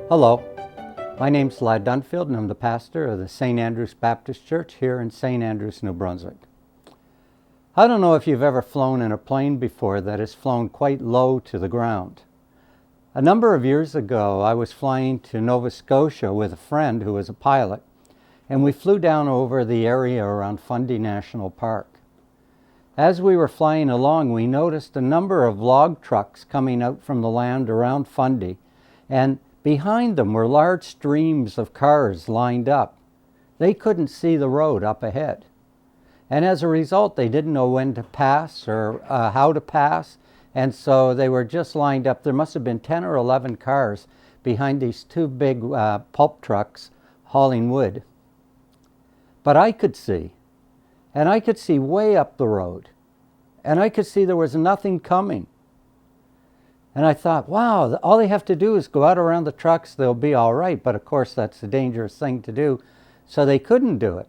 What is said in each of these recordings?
Hello, my name's Dunfield and I'm the pastor of the St. Andrew's Baptist Church here in St. Andrews, New Brunswick. I don't know if you've ever flown in a plane before that has flown quite low to the ground. A number of years ago, I was flying to Nova Scotia with a friend who was a pilot, and we flew down over the area around Fundy National Park. As we were flying along, we noticed a number of log trucks coming out from the land around Fundy, and behind them were large streams of cars lined up. They couldn't see the road up ahead. And as a result, they didn't know when to pass or how to pass. And so they were just lined up. There must have been 10 or 11 cars behind these two big pulp trucks hauling wood. But I could see, and I could see way up the road. And I could see there was nothing coming. And I thought, wow, all they have to do is go out around the trucks, they'll be all right. But of course, that's a dangerous thing to do. So they couldn't do it.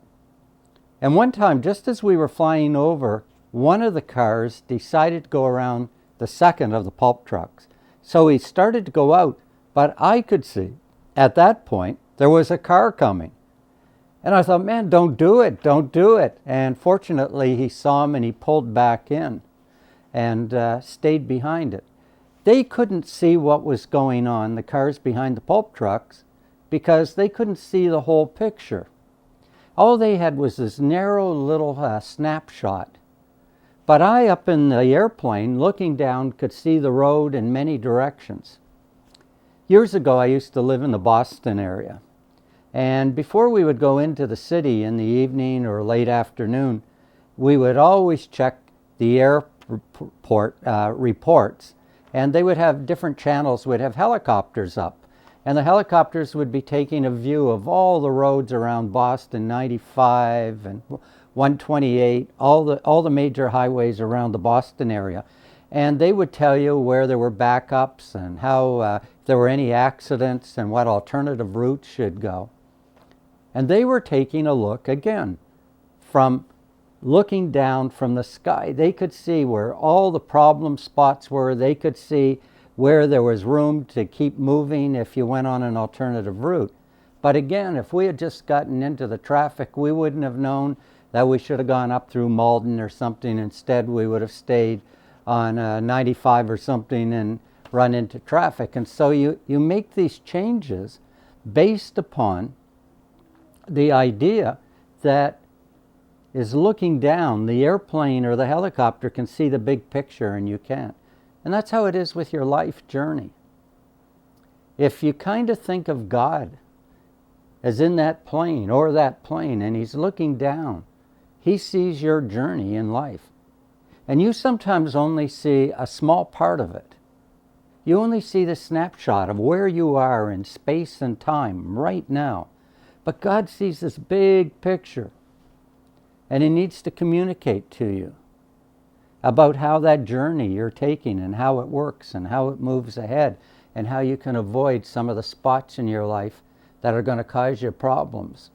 And one time, just as we were flying over, one of the cars decided to go around the second of the pulp trucks. So he started to go out, but I could see at that point there was a car coming. And I thought, man, don't do it, don't do it. And fortunately, he saw him and he pulled back in and stayed behind it. They couldn't see what was going on, the cars behind the pulp trucks, because they couldn't see the whole picture. All they had was this narrow little snapshot. But I, up in the airplane, looking down, could see the road in many directions. Years ago, I used to live in the Boston area. And before we would go into the city in the evening or late afternoon, we would always check the airport reports. And they would have different channels, would have helicopters up. And the helicopters would be taking a view of all the roads around Boston, 95 and 128, all the major highways around the Boston area. And they would tell you where there were backups and how if there were any accidents and what alternative routes should go. And they were taking a look again from looking down from the sky. They could see where all the problem spots were. They could see where there was room to keep moving if you went on an alternative route. But again, if we had just gotten into the traffic, we wouldn't have known that we should have gone up through Malden or something. Instead, we would have stayed on 95 or something and run into traffic. And so you make these changes based upon the idea that is looking down, the airplane or the helicopter can see the big picture and you can't. And that's how it is with your life journey. If you kind of think of God as in that plane and he's looking down, he sees your journey in life. And you sometimes only see a small part of it. You only see the snapshot of where you are in space and time right now. But God sees this big picture. And he needs to communicate to you about how that journey you're taking and how it works and how it moves ahead and how you can avoid some of the spots in your life that are going to cause you problems.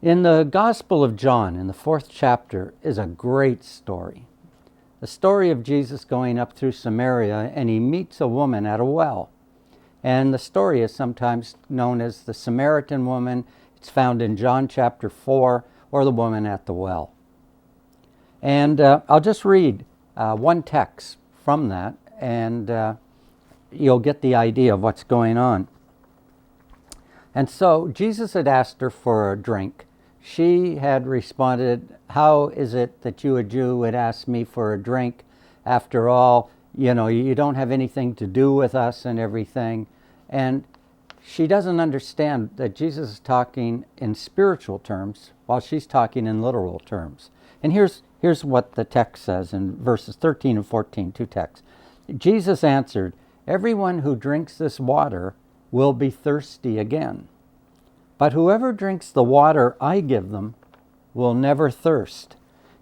In the Gospel of John, in the 4th chapter, is a great story. The story of Jesus going up through Samaria, and he meets a woman at a well. And the story is sometimes known as the Samaritan woman. It's found in John chapter 4, or the woman at the well. And I'll just read one text from that, and you'll get the idea of what's going on. And so Jesus had asked her for a drink. She had responded, "How is it that you, a Jew, would ask me for a drink? After all, you don't have anything to do with us and everything." And she doesn't understand that Jesus is talking in spiritual terms while she's talking in literal terms. And here's what the text says in verses 13 and 14, two texts. Jesus answered, "Everyone who drinks this water will be thirsty again. But whoever drinks the water I give them will never thirst.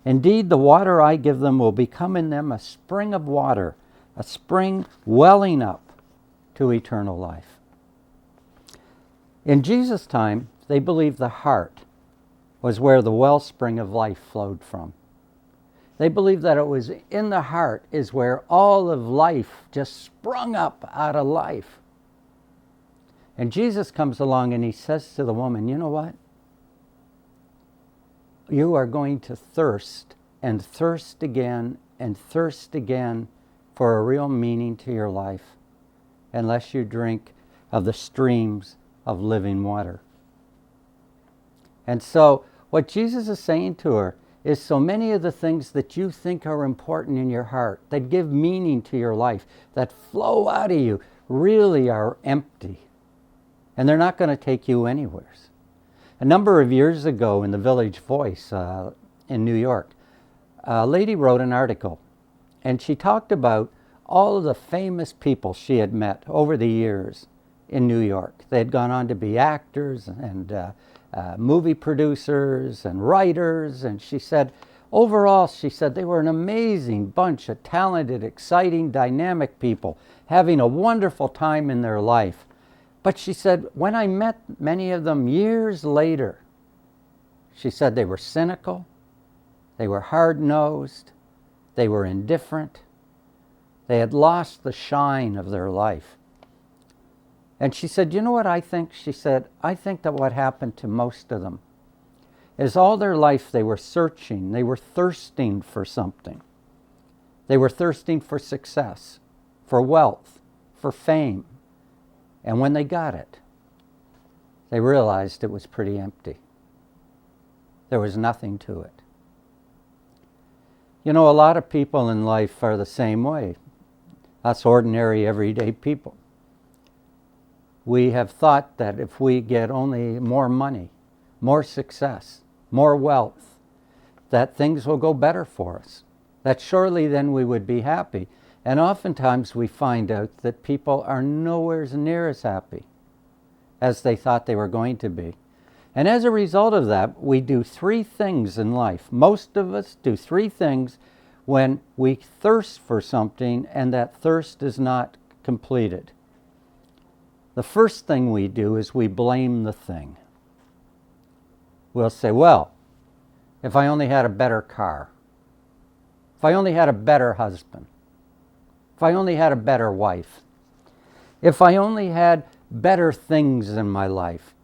Indeed, the water I give them will become in them a spring of water, a spring welling up to eternal life." In Jesus' time, they believed the heart was where the wellspring of life flowed from. They believed that it was in the heart is where all of life just sprung up out of life. And Jesus comes along and he says to the woman, you know what? You are going to thirst and thirst again and thirst again for a real meaning to your life unless you drink of the streams of living water. And so what Jesus is saying to her is, so many of the things that you think are important in your heart, that give meaning to your life, that flow out of you, really are empty. And they're not going to take you anywhere. A number of years ago in the Village Voice in New York, a lady wrote an article, and she talked about all of the famous people she had met over the years in New York. They had gone on to be actors and movie producers and writers, and she said, overall, she said, they were an amazing bunch of talented, exciting, dynamic people, having a wonderful time in their life. But she said, when I met many of them years later, she said they were cynical, they were hard-nosed, they were indifferent, they had lost the shine of their life. And she said, you know what I think? She said, I think that what happened to most of them is all their life they were searching, they were thirsting for something. They were thirsting for success, for wealth, for fame. And when they got it, they realized it was pretty empty. There was nothing to it. You know, a lot of people in life are the same way. Us ordinary, everyday people. We have thought that if we get only more money, more success, more wealth, that things will go better for us. That surely then we would be happy. And oftentimes we find out that people are nowhere near as happy as they thought they were going to be. And as a result of that, we do three things in life. Most of us do three things when we thirst for something and that thirst is not completed. The first thing we do is we blame the thing. We'll say, well, if I only had a better car, if I only had a better husband, if I only had a better wife, if I only had better things in my life.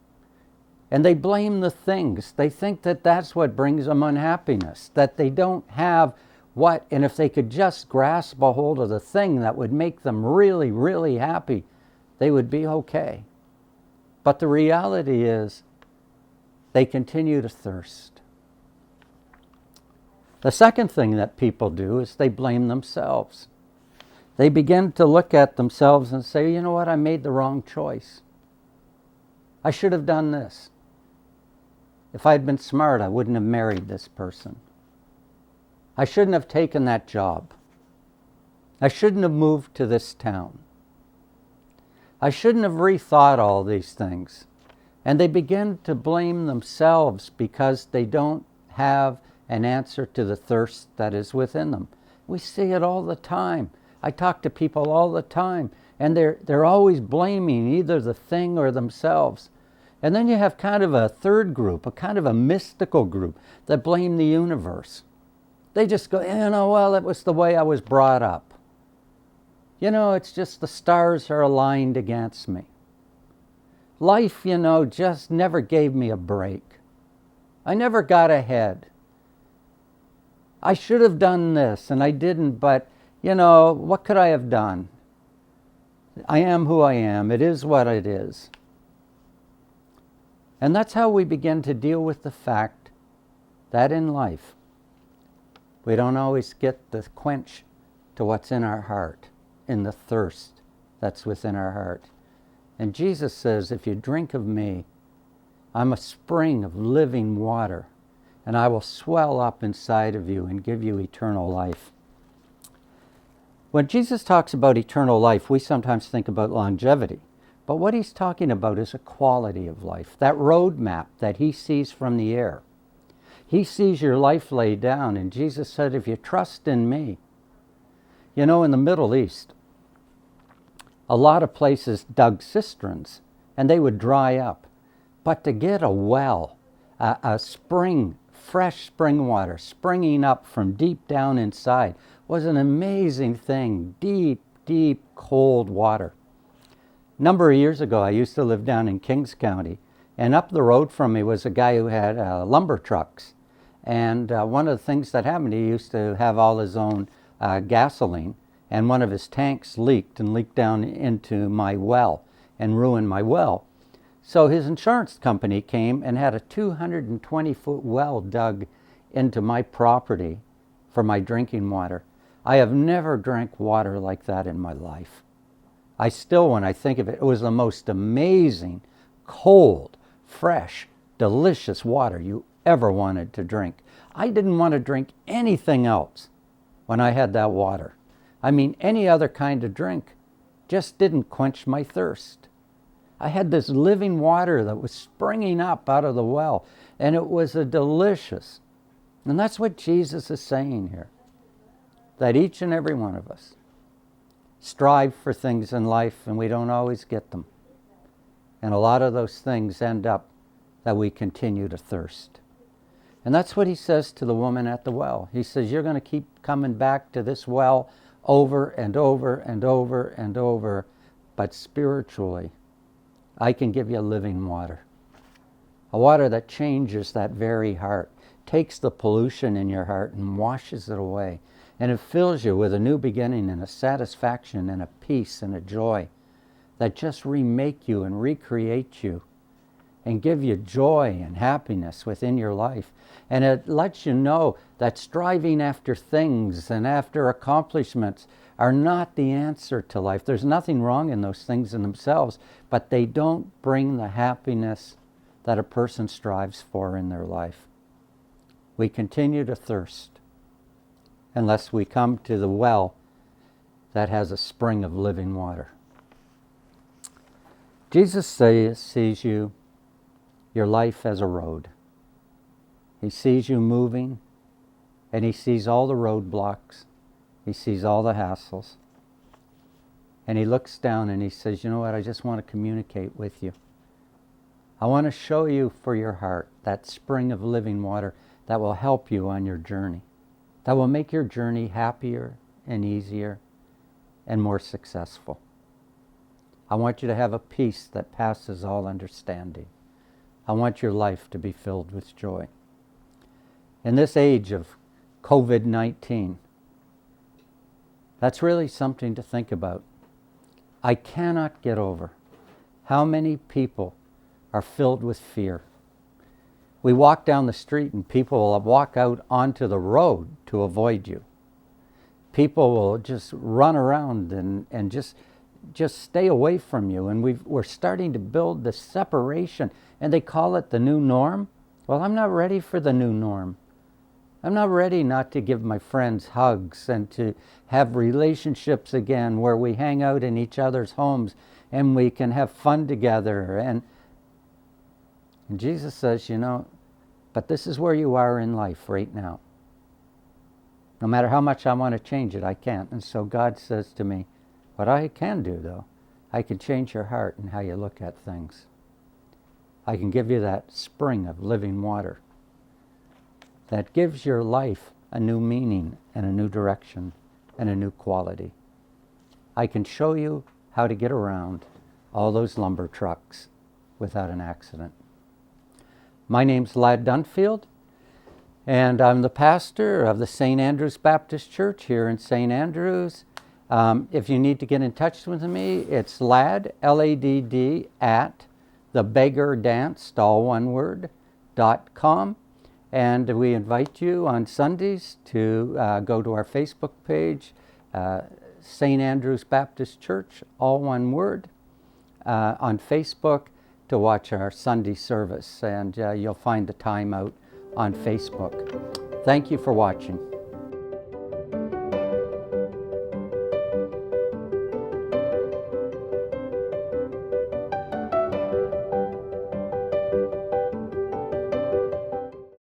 And they blame the things. They think that that's what brings them unhappiness, that they don't have what, and if they could just grasp a hold of the thing that would make them really, really happy, they would be okay. But the reality is, they continue to thirst. The second thing that people do is they blame themselves. They begin to look at themselves and say, you know what, I made the wrong choice. I should have done this. If I had been smart, I wouldn't have married this person. I shouldn't have taken that job. I shouldn't have moved to this town. I shouldn't have rethought all these things. And they begin to blame themselves because they don't have an answer to the thirst that is within them. We see it all the time. I talk to people all the time, and they're always blaming either the thing or themselves. And then you have kind of a third group, a kind of a mystical group that blame the universe. They just go, well, it was the way I was brought up. It's just the stars are aligned against me. Life, just never gave me a break. I never got ahead. I should have done this, and I didn't, but what could I have done? I am who I am. It is what it is. And that's how we begin to deal with the fact that in life, we don't always get the quench to what's in our heart, in the thirst that's within our heart. And Jesus says, if you drink of me, I'm a spring of living water, and I will swell up inside of you and give you eternal life. When Jesus talks about eternal life, we sometimes think about longevity. But what he's talking about is a quality of life, that roadmap that he sees from the air. He sees your life laid down, and Jesus said, if you trust in me. In the Middle East, a lot of places dug cisterns, and they would dry up. But to get a well, a spring, fresh spring water, springing up from deep down inside, was an amazing thing. Deep, deep, cold water. A number of years ago, I used to live down in Kings County, and up the road from me was a guy who had lumber trucks. And one of the things that happened, he used to have all his own gasoline, and one of his tanks leaked and leaked down into my well and ruined my well. So his insurance company came and had a 220-foot well dug into my property for my drinking water. I have never drank water like that in my life. I still, when I think of it, it was the most amazing, cold, fresh, delicious water you ever wanted to drink. I didn't want to drink anything else when I had that water. I mean, any other kind of drink just didn't quench my thirst. I had this living water that was springing up out of the well, and it was a delicious. And that's what Jesus is saying here, that each and every one of us strive for things in life, and we don't always get them. And a lot of those things end up that we continue to thirst. And that's what he says to the woman at the well. He says, you're going to keep coming back to this well over and over and over and over, but spiritually, I can give you living water. A water that changes that very heart, takes the pollution in your heart and washes it away. And it fills you with a new beginning and a satisfaction and a peace and a joy that just remake you and recreate you and give you joy and happiness within your life. And it lets you know that striving after things and after accomplishments are not the answer to life. There's nothing wrong in those things in themselves, but they don't bring the happiness that a person strives for in their life. We continue to thirst unless we come to the well that has a spring of living water. Jesus sees you, your life as a road. He sees you moving, and he sees all the roadblocks. He sees all the hassles. And he looks down and he says, you know what, I just want to communicate with you. I want to show you for your heart that spring of living water that will help you on your journey, that will make your journey happier and easier and more successful. I want you to have a peace that passes all understanding. I want your life to be filled with joy. In this age of COVID-19, that's really something to think about. I cannot get over how many people are filled with fear. We walk down the street and people will walk out onto the road to avoid you. People will just run around and just stay away from you. And we're starting to build this separation, and they call it the new norm. Well, I'm not ready for the new norm. I'm not ready not to give my friends hugs and to have relationships again where we hang out in each other's homes and we can have fun together. And Jesus says, you know, but this is where you are in life right now. No matter how much I want to change it, I can't. And so God says to me, what I can do, though, I can change your heart and how you look at things. I can give you that spring of living water that gives your life a new meaning and a new direction and a new quality. I can show you how to get around all those lumber trucks without an accident. My name's Dunfield, and I'm the pastor of the St. Andrews Baptist Church here in St. Andrews. If you need to get in touch with me, it's Ladd, L-A-D-D, at thebeggardance, all one word, .com. And we invite you on Sundays to go to our Facebook page, St. Andrews Baptist Church, all one word, on Facebook to watch our Sunday service. And you'll find the time out on Facebook. Thank you for watching.